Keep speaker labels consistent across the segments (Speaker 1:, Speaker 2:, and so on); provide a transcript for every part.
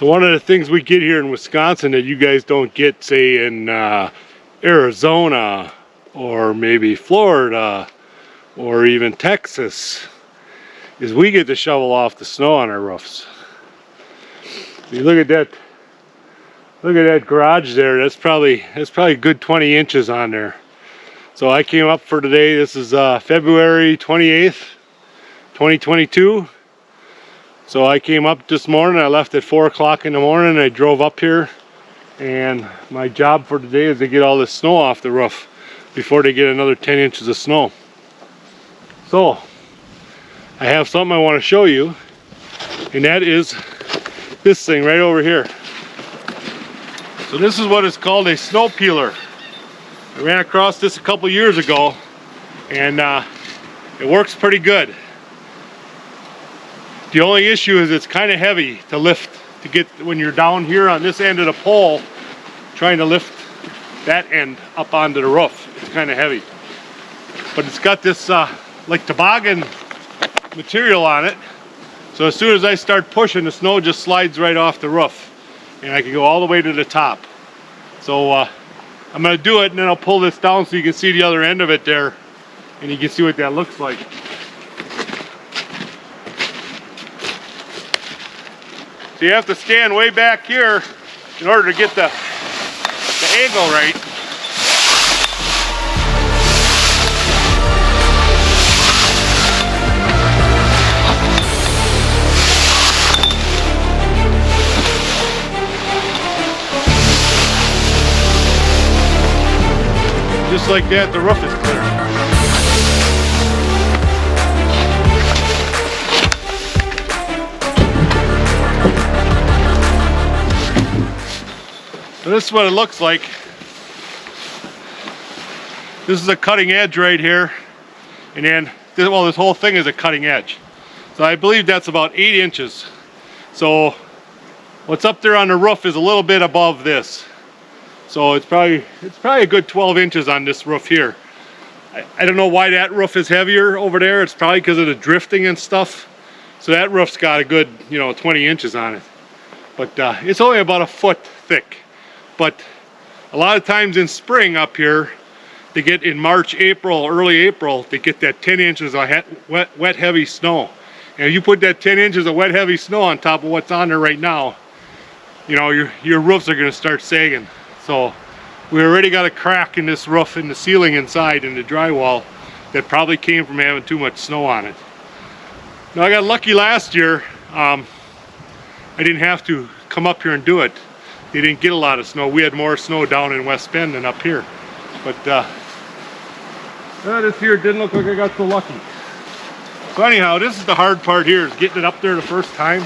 Speaker 1: So one of the things we get here in Wisconsin that you guys don't get, say in Arizona or maybe Florida or even Texas, is we get to shovel off the snow on our roofs. You look at that garage there. That's probably a good 20 inches on there. So I came up for today. This is February 28th, 2022. So I came up this morning. I left at 4 o'clock in the morning. I drove up here, and my job for today is to get all this snow off the roof before they get another 10 inches of snow. So I have something I want to show you, and that is this thing right over here. So this is what is called a snow peeler. I ran across this a couple years ago, and it works pretty good. The only issue is it's kind of heavy to lift, to get when you're down here on this end of the pole trying to lift that end up onto the roof. It's kind of heavy, but it's got this like toboggan material on it, so as soon as I start pushing, the snow just slides right off the roof and I can go all the way to the top. So I'm going to do it, and then I'll pull this down so you can see the other end of it there, and you can see what that looks like. So you have to stand way back here in order to get the angle right. Just like that, the roof is clear. So this is what it looks like. This is a cutting edge right here, and then this whole thing is a cutting edge. So I believe that's about 8 inches. So what's up there on the roof is a little bit above this. So it's probably a good 12 inches on this roof here. I don't know why that roof is heavier over there. It's probably because of the drifting and stuff. So that roof's got a good 20 inches on it. But it's only about a foot thick. But a lot of times in spring up here, they get in March, April, early April, they get that 10 inches of wet, heavy snow. And if you put that 10 inches of wet, heavy snow on top of what's on there right now, your roofs are going to start sagging. So we already got a crack in this roof, in the ceiling inside, in the drywall, that probably came from having too much snow on it. Now I got lucky last year. I didn't have to come up here and do it. They didn't get a lot of snow. We had more snow down in West Bend than up here. But this here didn't look like I got so lucky. So anyhow, this is the hard part here, is getting it up there the first time.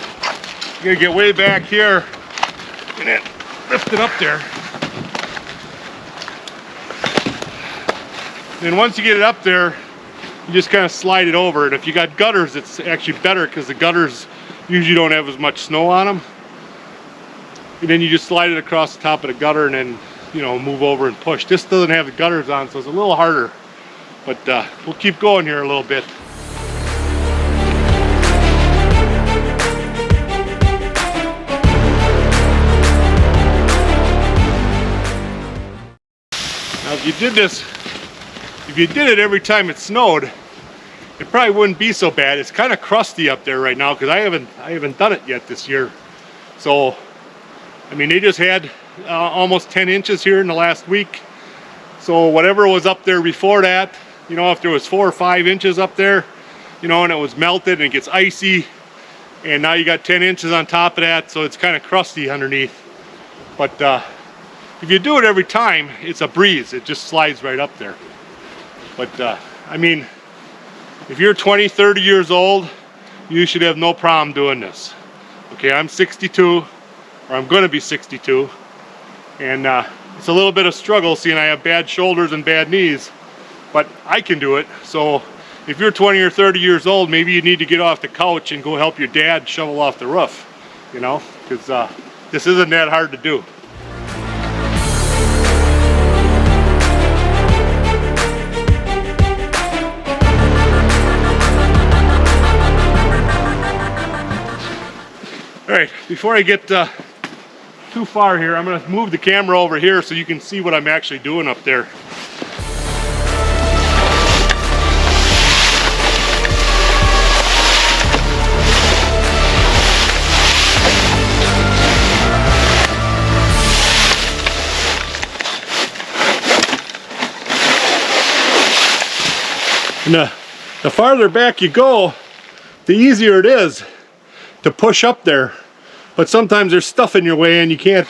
Speaker 1: You gotta get way back here and then lift it up there. And once you get it up there, you just kind of slide it over. And if you got gutters, it's actually better, because the gutters usually don't have as much snow on them. And then you just slide it across the top of the gutter and then, move over and push. This doesn't have the gutters on, so it's a little harder. But we'll keep going here a little bit. Now if you did it every time it snowed, it probably wouldn't be so bad. It's kind of crusty up there right now, because I haven't done it yet this year. So I mean, they just had almost 10 inches here in the last week. So whatever was up there before that, if there was 4 or 5 inches up there, and it was melted and it gets icy, and now you got 10 inches on top of that, so it's kind of crusty underneath. But if you do it every time, it's a breeze. It just slides right up there. But I mean, if you're 20, 30 years old, you should have no problem doing this. Okay, I'm 62. Or I'm going to be 62, and it's a little bit of struggle, seeing I have bad shoulders and bad knees, but I can do it. So if you're 20 or 30 years old, maybe you need to get off the couch and go help your dad shovel off the roof, because this isn't that hard to do. All right, before I get too far here. I'm gonna move the camera over here so you can see what I'm actually doing up there. And the farther back you go, the easier it is to push up there. But sometimes there's stuff in your way and you can't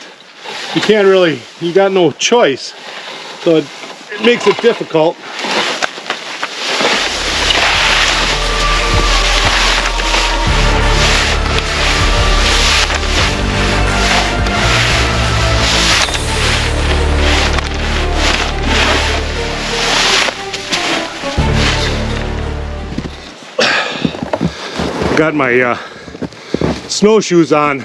Speaker 1: really, you got no choice. So it makes it difficult. Got my snowshoes on,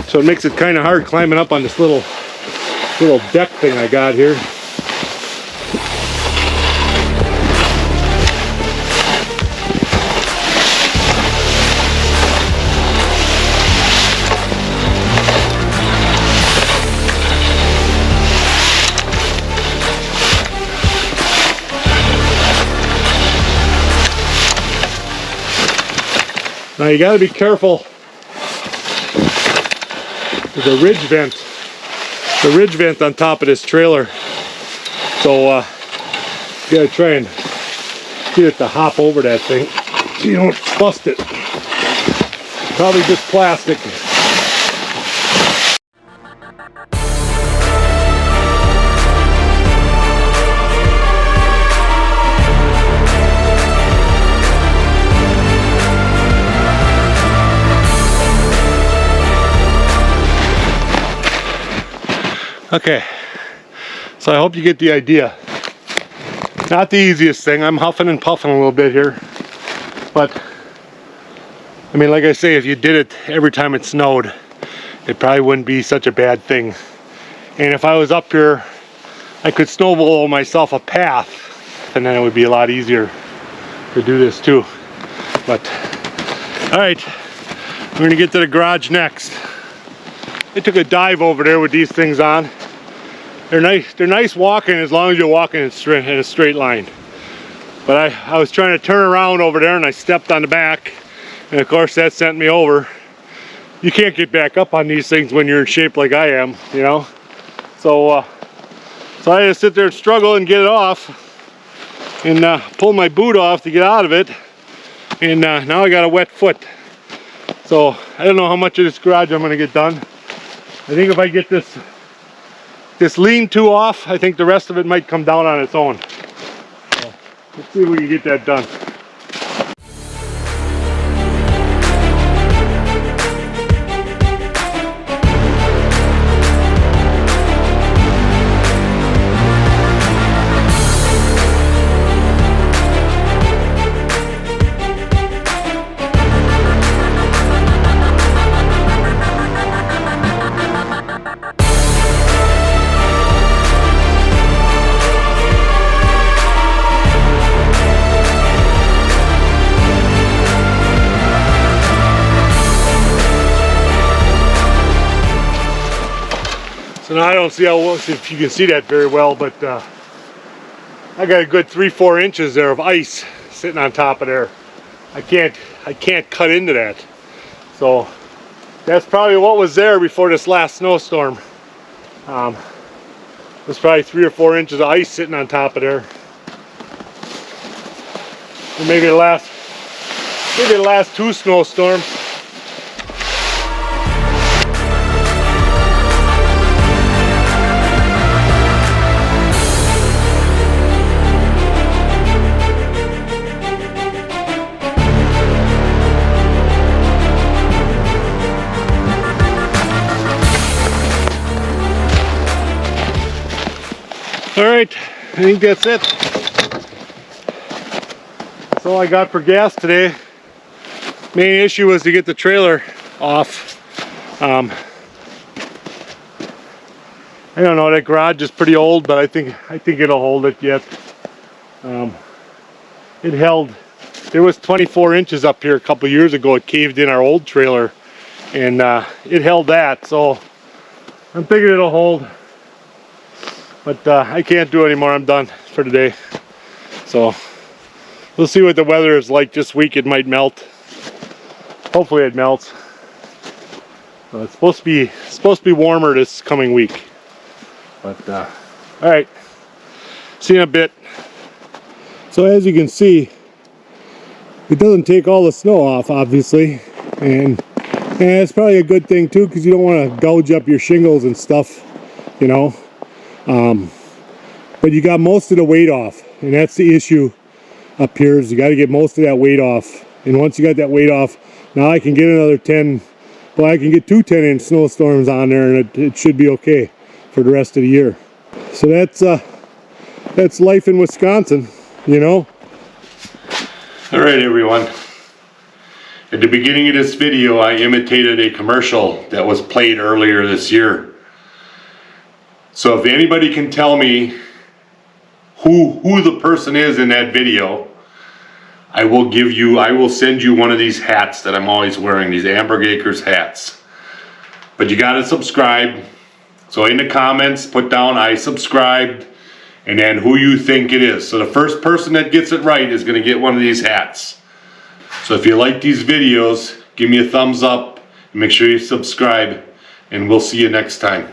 Speaker 1: so it makes it kind of hard climbing up on this little deck thing I got here. Now you got to be careful. There's a ridge vent on top of this trailer, so you got to try and get it to hop over that thing so you don't bust it. Probably just plastic. Okay, so I hope you get the idea. Not the easiest thing. I'm huffing and puffing a little bit here, but I mean, like I say, if you did it every time it snowed, it probably wouldn't be such a bad thing. And if I was up here, I could snowball myself a path, and then it would be a lot easier to do this too. But all right, we're gonna get to the garage next. I took a dive over there with these things on. They're nice walking as long as you're walking in a straight line. But I was trying to turn around over there and I stepped on the back, and of course that sent me over. You can't get back up on these things when you're in shape like I am, you know. So I had to sit there and struggle and get it off, and pull my boot off to get out of it. And now I got a wet foot. So I don't know how much of this garage I'm gonna get done. I think if I get this lean-to off, I think the rest of it might come down on its own. So let's see if we can get that done. So now I don't see if you can see that very well, but I got a good 3-4 inches there of ice sitting on top of there. I can't cut into that. So that's probably what was there before this last snowstorm. There's probably 3 or 4 inches of ice sitting on top of there. And maybe the last 2 snowstorms. All right, I think that's it. That's all I got for gas today. Main issue was to get the trailer off. I don't know, that garage is pretty old, but I think it'll hold it yet. It held. There was 24 inches up here a couple years ago. It caved in our old trailer, and it held that. So I'm thinking it'll hold, but I can't do it anymore. I'm done for today. So we'll see what the weather is like this week. It might melt. Hopefully it melts. It's supposed to be warmer this coming week. But all right, see you in a bit. So as you can see, it doesn't take all the snow off, obviously, and it's probably a good thing too, because you don't want to gouge up your shingles and stuff, you know. But you got most of the weight off, and that's the issue up here, is you got to get most of that weight off. And once you got that weight off, now I can get another 10, well, I can get 2 10-inch snowstorms on there, and it should be okay for the rest of the year. So that's life in Wisconsin, you know. All right, everyone. At the beginning of this video, I imitated a commercial that was played earlier this year. So if anybody can tell me who the person is in that video, I will send you one of these hats that I'm always wearing, these Amberg Acres hats. But you gotta subscribe. So in the comments, put down I subscribed, and then who you think it is. So the first person that gets it right is gonna get one of these hats. So if you like these videos, give me a thumbs up, and make sure you subscribe, and we'll see you next time.